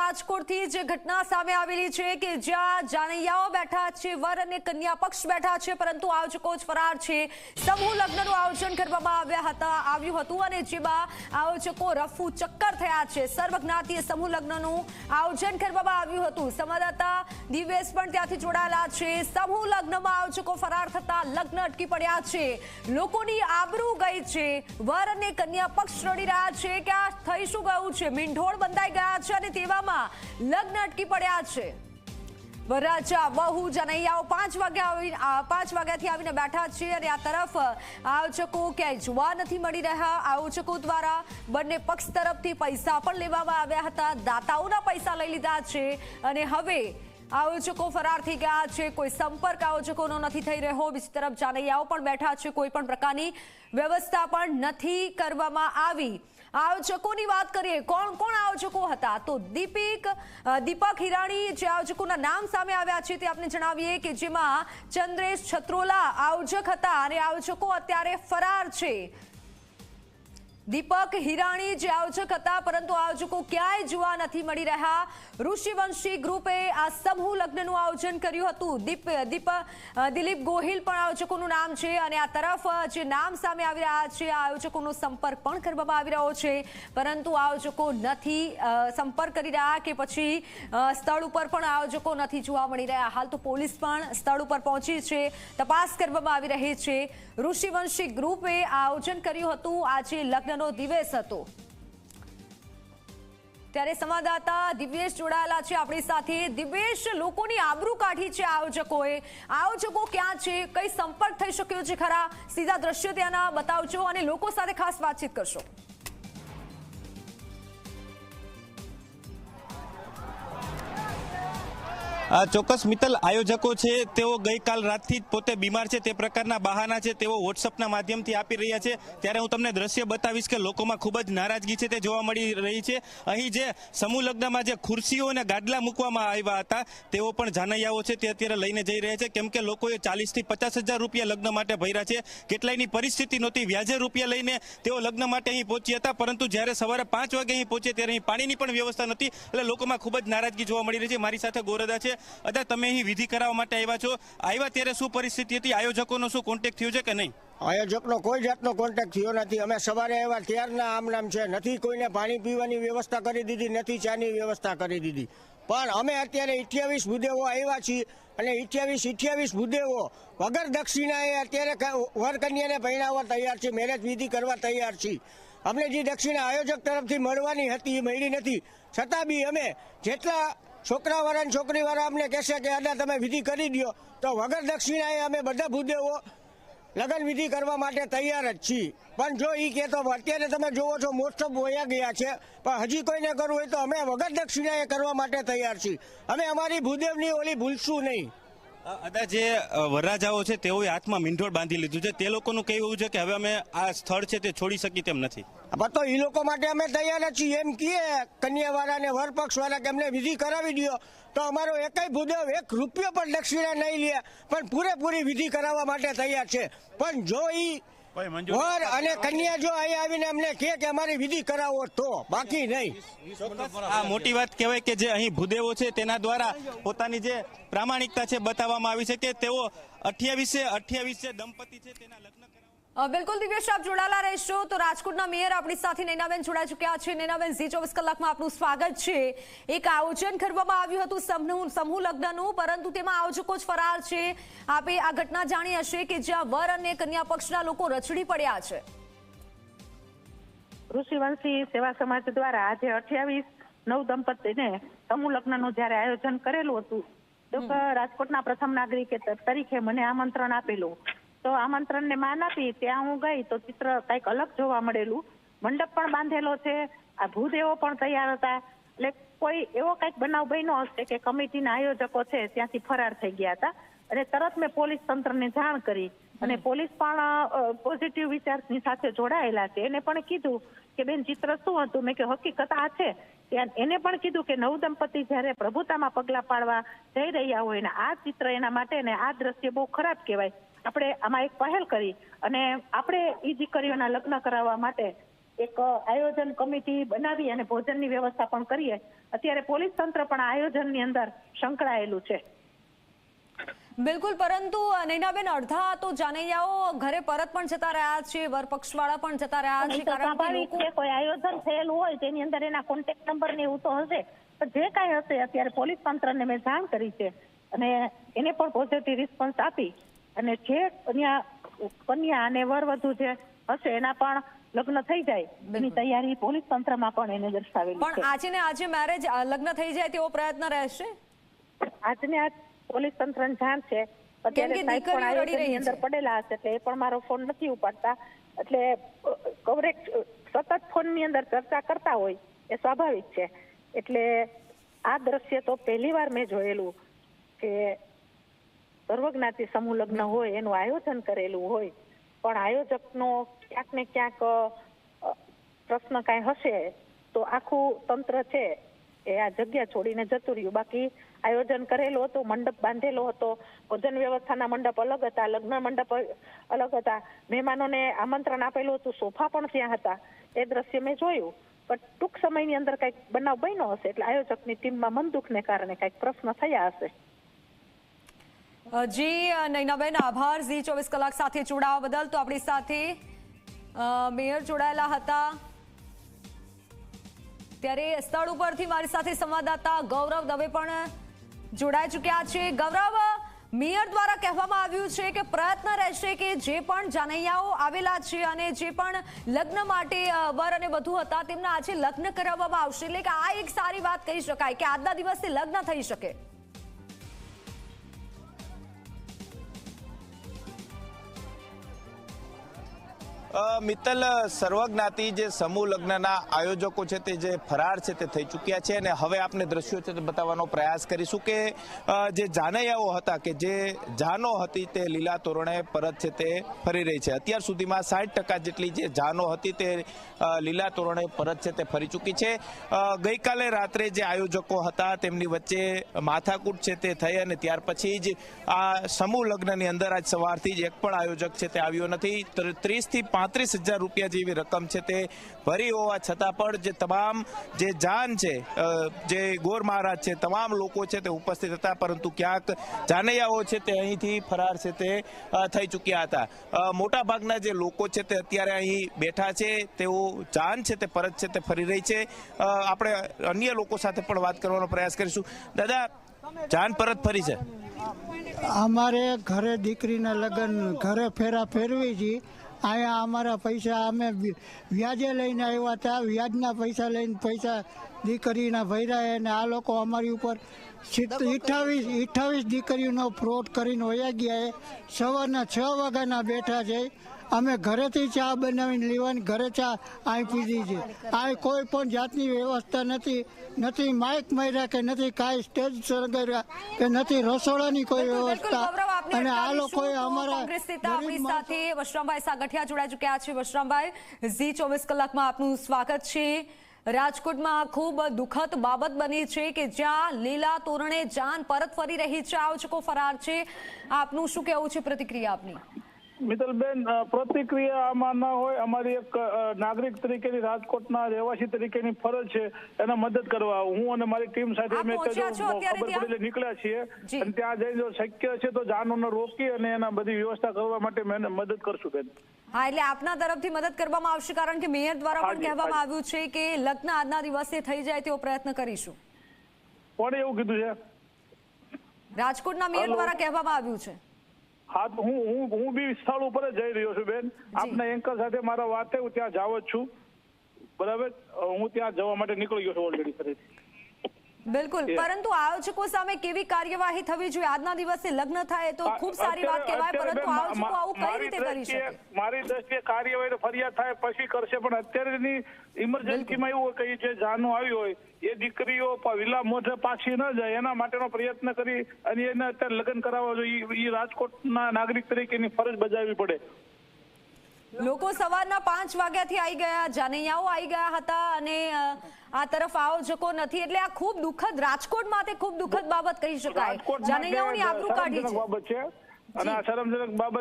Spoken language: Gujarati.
રાજકોટથી જે ઘટના સામે આવેલી છે કે જ્યાં જાનૈયાઓ બેઠા છે, વર અને કન્યા પક્ષ બેઠા છે, પરંતુ આયોજકો જ ફરાર છે। સમૂહ લગ્નનું આયોજન કરવામાં આવ્યું હતું અને જેમાં આયોજકો રફુ ચક્કર થયા છે। સર્વજ્ઞાતીય સમૂહ લગ્નનું આયોજન કરવામાં આવ્યું હતું। સંવાદદાતા દિવેશ પણ ત્યાંથી જોડાયેલા છે। સમૂહ લગ્નમાં આયોજકો ફરાર થતા લગ્ન અટકી પડ્યા છે। લોકોની આબરૂ ગઈ છે। વર અને કન્યા પક્ષ રડી રહ્યા છે કે આ થઈ શું ગયું છે, મીંઢોળ બંધાઈ ગયા છે અને તેવામાં લગ્ન અટકી પડ્યા છે। વરરાજા બહુ જનૈયાઓ 5 વાગ્યાથી આવીને બેઠા છે અને આ તરફ આયોજકો ક્યાંય જોવા નથી મળી રહ્યા। આયોજકો દ્વારા બંને પક્ષ તરફથી પૈસા પણ લેવામાં આવ્યા હતા, દાતાઓના પૈસા લઈ લીધા છે અને હવે આયોજકો ફરાર થઈ ગયા છે। કોઈ સંપર્ક આયોજકોનો નથી થઈ રહ્યો। બીજી તરફ જાનૈયાઓ પણ બેઠા છે, કોઈ પણ પ્રકારની વ્યવસ્થા પણ નથી કરવામાં આવી। આયોજકોની વાત કરીએ, કોણ કોણ આયોજકો હતા તો દીપક હિરાણી જે આયોજકોના નામ સામે આવ્યા છે તે આપણે જણાવીએ કે જેમાં ચંદ્રેશ છત્રોલા આયોજક હતા અને આયોજકો અત્યારે ફરાર છે। દીપક હિરાણી જે આયોજક હતા પરંતુ આયોજકો ક્યાંય જોવા નથી મળી રહ્યા। ઋષિવંશી ગ્રુપે આ સમૂહ લગ્નનું આયોજન કર્યું હતું। દિલીપ ગોહિલ પણ આયોજકોનું નામ છે અને આ તરફ જે નામ સામે આવી રહ્યા છે આયોજકોનો સંપર્ક પણ કરવામાં આવી રહ્યો છે, પરંતુ આયોજકો નથી સંપર્ક કરી રહ્યા કે પછી સ્થળ ઉપર પણ આયોજકો નથી જોવા મળી રહ્યા। હાલ તો પોલીસ પણ સ્થળ ઉપર પહોંચી છે, તપાસ કરવામાં આવી રહી છે। ઋષિવંશી ગ્રુપે આયોજન કર્યું હતું। આજે લગ્નનો દિવસ હતો ત્યારે સંવાદદાતા દિવ્યેશ જોડાયેલા છે આપણી સાથે। દિવ્યેશ, લોકોની આબરૂ કાઢી છે આયોજકોએ, આયોજકો ક્યાં છે, કઈ સંપર્ક થઈ શક્યો છે ખરા? સીધા દ્રશ્યો ત્યાંના બતાવજો અને લોકો સાથે ખાસ વાતચીત કરશો। ચોક્કસ મિત્તલ, આયોજકો છે તેઓ ગઈકાલ રાતથી જ પોતે બીમાર છે તે પ્રકારના બહાના છે તેઓ વોટ્સઅપના માધ્યમથી આપી રહ્યા છે। ત્યારે હું તમને દ્રશ્ય બતાવીશ કે લોકોમાં ખૂબ જ નારાજગી છે તે જોવા મળી રહી છે। અહીં જે સમૂહ લગ્નમાં જે ખુરશીઓ અને ગાદલા મૂકવામાં આવ્યા હતા તેઓ પણ જાનૈયાઓ છે તે અત્યારે લઈને જઈ રહ્યા છે, કેમ કે લોકોએ 40,000 થી 50,000 રૂપિયા લગ્ન માટે ભર્યા છે। કેટલાયની પરિસ્થિતિ નહોતી, વ્યાજે રૂપિયા લઈને તેઓ લગ્ન માટે અહીં પહોંચ્યા હતા, પરંતુ જ્યારે સવારે 5 વાગે અહીં પહોંચે ત્યારે અહીં પાણીની પણ વ્યવસ્થા નથી, એટલે લોકોમાં ખૂબ જ નારાજગી જોવા મળી રહી છે। મારી સાથે ગોરદા છે। અદા, તમે અહીં વિધિ કરાવવા માટે આવ્યા છો, આવ્યા ત્યારે શું પરિસ્થિતિ હતી? આયોજકોનો શું કોન્ટેક્ટ થયો છે કે નહીં? આયોજકનો કોઈ જાતનો કોન્ટેક્ટ થયો નથી। અમે સવારે આવ્યા ત્યારના આમ નામ છે, નથી કોઈને પાણી પીવાની વ્યવસ્થા કરી દીધી, નથી ચાની વ્યવસ્થા કરી દીધી। પણ અમે અત્યારે 28 ભૂદેવો આવ્યા છીએ અને 28 ભૂદેવો વગર દક્ષિણાએ અત્યારે વર કન્યાને પહેરાવવા તૈયાર છે, મેરેજ વિધિ કરવા તૈયાર છીએ। અમને જે દક્ષિણા આયોજક તરફથી મળવાની હતી એ મળી નથી, છતાં બી અમે જેટલા છોકરાવાળા અને છોકરીવાળા અમને કહેશે કે આના તમે વિધિ કરી દો તો વગર દક્ષિણાએ અમે બધા ભૂદેવો લગ્ન વિધિ કરવા માટે તૈયાર જ છીએ। પણ જો એ કહેતો અત્યારે તમે જોવો છો મોસ્ટ વયા ગયા છે, પણ હજી કોઈને કરવું હોય તો અમે વગર દક્ષિણાએ કરવા માટે તૈયાર છીએ। અમે અમારી ભૂદેવની ઓલી ભૂલશું નહીં। અદા, જે વરરાજાઓ છે તેઓએ હાથમાં મીંઢોળ બાંધી લીધું છે, તે લોકોનું કહેવું છે કે હવે અમે આ સ્થળ છે તે છોડી શકી તેમ નથી। તો એ લોકો માટે અમે તૈયાર જ છીએ। એમ કહીએ કન્યાવાળા ને વરપક્ષવાળા કે અમને વિધિ કરાવી દો તો અમારો એકય ભૂદેવ 1 રૂપિયો પણ દક્ષિણા નહીં લે, પણ પૂરેપૂરી વિધિ કરાવવા માટે તૈયાર છે। પણ જો ઈ વર અને કન્યા જો અહીં આવીને અમને કે અમારી વિધિ કરાવો તો, બાકી નહીં। આ મોટી વાત કહેવાય કે જે અહીં ભૂદેવો છે તેના દ્વારા પોતાની જે પ્રામાણિકતા છે બતાવવામાં આવી છે કે તેઓ 28 દંપતી છે તેના લગ્ન બિલકુલ દિવ્યેશ, આપ જોડાયેલા રહેશો તો રાજકોટના મેયર આપણી સાથે નૈનાબેન જોડાઈ ચૂક્યા છે। નૈનાબેન, ઝી 24 કલાકમાં આપનું સ્વાગત છે। એક આયોજન કરવામાં આવ્યું હતું સમૂહ લગ્નનું, પરંતુ તેમાં આયોજકો જ ફરાર છે। આપે આ ઘટના જાણી હશે કે જ્યાં વર અને કન્યા પક્ષના લોકો રચડી પડ્યા છે। ઋષિવંશી સેવા સમાજ દ્વારા આજે 28 દંપતીને સમૂહ લગ્નનું જયારે આયોજન કરેલું હતું તો રાજકોટના પ્રથમ નાગરિક તરીકે મને આમંત્રણ આપેલું, તો આમંત્રણને માન આપી ત્યાં હું ગઈ તો ચિત્ર કંઈક અલગ જોવા મળેલું। મંડપ પણ બાંધેલો છે, આ ભૂદેવો પણ તૈયાર હતા, એટલે કોઈ એવો કંઈક બનાવ બન્યો હશે કે કમિટીના આયોજકો છે ત્યાંથી ફરાર થઈ ગયા હતા અને તરત મેં પોલીસ તંત્રને જાણ કરી અને પોલીસ પણ પોઝિટિવ વિચારની સાથે જોડાયેલા છે। એને પણ કીધું કે બેન ચિત્ર શું હતું? મેં કે હકીકત આ છે। એને પણ કીધું કે નવદંપતિ જયારે પ્રભુતામાં પગલા પાડવા જઈ રહ્યા હોય ને આ ચિત્ર એના માટે ને આ દ્રશ્ય બહુ ખરાબ કહેવાય, આપણે આમાં એક પહેલ કરી અને આપણે એ દીકરીઓના લગ્ન કરાવવા માટે એક આયોજન કમિટી બનાવી અને ભોજનની વ્યવસ્થા પણ કરીએ. અત્યારે પોલીસ તંત્ર પણ આ આયોજનની અંદર સંકળાયેલું છે. બિલકુલ, પરંતુ નૈનાબેન, અડધા તો જાનૈયાઓ ઘરે પરત પણ જતા રહ્યા છે, વરપક્ષવાળા પણ જતા રહ્યા છે, કારણ કે સ્વાભાવિક છે, કોઈ આયોજન થયેલું હોય તેની અંદર એના કોન્ટેક્ટ નંબર ને એવું તો હશે, પણ જે કાંઈ હશે અત્યારે પોલીસ તંત્રને મેં જાણ કરી છે અને એને પણ પોઝિટિવ રિસ્પોન્સ આપી અને જે કન્યા અને વરવધુ જે હશે એના પણ લગ્ન થઈ જાય એની તૈયારી પોલીસ તંત્રમાં પણ એને દર્શાવેલી છે. પણ આજે ને આજે મેરેજ લગ્ન થઈ જાય તેવો પ્રયત્ન રહેશે. આજને આજ પોલીસ તંત્રને જાણ છે. અત્યારે સાહેબ પણ આયોજનની અંદર પડેલા હશે એટલે એ પણ મારો ફોન નથી ઉપાડતા, એટલે કવરેજ સતત ફોનની અંદર ચર્ચા કરતા હોય એ સ્વાભાવિક છે. એટલે આ દ્રશ્ય તો પહેલી વાર મેં જોયેલું કે સર્વજ્ઞાતિ સમૂહ લગ્ન હોય એનું આયોજન કરેલું હોય પણ આયોજકનો ક્યાંક ને ક્યાંક પ્રશ્ન કાંઈ હશે તો આખું તંત્ર છે એ આ જગ્યા છોડીને જતું રહ્યું. બાકી આયોજન કરેલું હતું, મંડપ બાંધેલો હતો, ભોજન વ્યવસ્થાના મંડપ અલગ હતા, લગ્ન મંડપ અલગ હતા, મહેમાનોને આમંત્રણ આપેલું હતું, સોફા પણ ત્યાં હતા. એ દ્રશ્ય મેં જોયું. પણ ટૂંક સમયની અંદર કંઈક બનાવ બન્યો હશે એટલે આયોજકની ટીમમાં મનદુખને કારણે કંઈક પ્રશ્ન થયા હશે. જી નૈનાબેન, આભાર ઝી 24 કલાક સાથે જોડાવા બદલ. તો આપણી સાથે મેયર જોડાયેલા હતા, ત્યારે સ્થળ ઉપરથી મારી સાથે સંવાદદાતા ગૌરવ દવે પણ જોડાઈ ચૂક્યા છે. ગૌરવ, મેયર દ્વારા કહેવામાં આવ્યું છે કે પ્રયત્ન રહેશે કે જે પણ જાનૈયાઓ આવેલા છે અને જે પણ લગ્ન માટે વર અને વધુ હતા તેમના આજે લગ્ન કરાવવામાં આવશે, એટલે કે આ એક સારી વાત કહી શકાય કે આજના દિવસે લગ્ન થઈ શકે. મિત્તલ, સર્વજ્ઞાતિ જે સમૂહ લગ્નના આયોજકો છે તે જે ફરાર છે તે થઈ ચૂક્યા છે અને હવે આપને દ્રશ્યો છે તે બતાવવાનો પ્રયાસ કરીશું કે જે જાનૈયાઓ હતા કે જે જાનો હતી તે લીલા તોરણે પરત છે તે ફરી રહી છે. અત્યાર સુધીમાં 60% જેટલી જે જાનો હતી તે લીલા તોરણે પરત છે તે ફરી ચૂકી છે. ગઈકાલે રાત્રે જે આયોજકો હતા તેમની વચ્ચે માથાકૂટ છે તે થઈ અને ત્યાર પછી જ આ સમૂહ લગ્નની અંદર આજ સવારથી જ એક પણ આયોજક છે તે આવ્યો નથી. 30 થી 35,000 રૂપિયા જેવી રકમ છે તે ભરી હોવા છતાં પણ જે તમામ જે જાન છે, જે ગોર મહારાજ છે, તમામ લોકો છે તે ઉપસ્થિત હતા, પરંતુ ક્યાંક જાનૈયાઓ છે તે અહીંથી ફરાર છે તે થઈ ચૂક્યા હતા. મોટા ભાગના જે લોકો છે તે અત્યારે અહીં બેઠા છે, તેઓ જાન છે તે પરત છે તે ફરી રહી છે. આપણે અન્ય લોકો સાથે પણ વાત કરવાનો પ્રયાસ કરીશું. દાદા, જાન પરત ફરી છે? અમારે ઘરે દીકરીના લગ્ન ઘરે ફેરા ફેરવી છે. અહીંયા અમારા પૈસા અમે વ્યાજે લઈને આવ્યા હતા, વ્યાજના પૈસા લઈને પૈસા દીકરીના ભર્યા અને આ લોકો અમારી ઉપર 28 દીકરીઓનો ફ્રોડ કરીને વયા ગયા. સવારના 6 વાગ્યાના બેઠા છે. અમે ઘરેથી ચા બનાવીને લેવાની, ઘરે ચા અહીં પીધી છે. અહીં કોઈ પણ જાતની વ્યવસ્થા નથી માઇક માર્યા કે નથી કાંઈ સ્ટેજ સળગાવ્યા કે નથી રસોડાની કોઈ વ્યવસ્થા. અને આ લોકોએ અમારા આપણી સાથે વશરામભાઈ સાગઠિયા જોડાઈ ચૂક્યા છે. વશરામભાઈ, ઝી 24 કલાકમાં આપનું સ્વાગત છે. રાજકોટમાં ખૂબ દુઃખદ બાબત બની છે કે જ્યાં લીલા તોરણે જાન પરત ફરી રહી છે, આયોજકો ફરાર છે. આપનું શું કહેવું છે, પ્રતિક્રિયા આપની? મિત્તલબેન, પ્રતિક્રિયા આમાં ના હોય. અમારી એક નાગરિક તરીકેની, રાજકોટના રહેવાસી તરીકેની ફરજ છે એને મદદ કરવા. હું અને મારી ટીમ સાથે અમે ખબર પડેલી નીકળ્યા છીએ અને ત્યાં જઈને જો શક્ય છે તો જાનોને રોકી અને એના બધી વ્યવસ્થા કરવા માટે મેં મદદ કરશું બેન. હા, એટલે આપના તરફથી મદદ કરવામાં આવશે, કારણ કે મેયર દ્વારા પણ કહેવામાં આવ્યું છે કે લગ્ન આજના દિવસે થઈ જાય તેવો પ્રયત્ન કરીશું. કોણે એવું કીધું છે? રાજકોટના મેયર દ્વારા કહેવામાં આવ્યું છે. હા, તો હું બી સ્થળ ઉપર જ જઈ રહ્યો છું બેન. આપના એન્કર સાથે મારા વાત થઈ, હું ત્યાં જાવ જ છું. બરાબર, હું ત્યાં જવા માટે નીકળી ગયો છું ઓલરેડી ફરીથી. બિલકુલ, પરંતુ આયોજકો સામે કેવી કાર્યવાહી થવી જોઈએ? આજના દિવસે લગ્ન થાય તો ખૂબ સારી વાત કહેવાય, પરંતુ આયોજકો આવું કઈ રીતે કરી શકે? મારી દ્રષ્ટિએ કાર્યવાહી ફરિયાદ થાય પછી કરશે, પણ અત્યારેની ઇમરજન્સીમાં એવું કે જે જાનો આવી હોય એ દીકરીઓ વિલા મોઢે પાછી ન જાય એના માટેનો પ્રયત્ન કરી અને એને અત્યારે લગ્ન કરાવવા જોઈએ. એ રાજકોટના નાગરિક તરીકેની ફરજ બજાવવી પડે. લોકો સવારના 5 વાગ્યાથી આવી ગયા, જાનૈયાઓ આવી ગયા હતા અને આ તરફ આયોજકો નથી, એટલે આ ખૂબ દુઃખદ, રાજકોટ માટે ખૂબ દુઃખદ બાબત કહી શકાય. જાનૈયાઓની આબરૂ કાઢી છે બાબત છે અને આ શરમજનક બાબત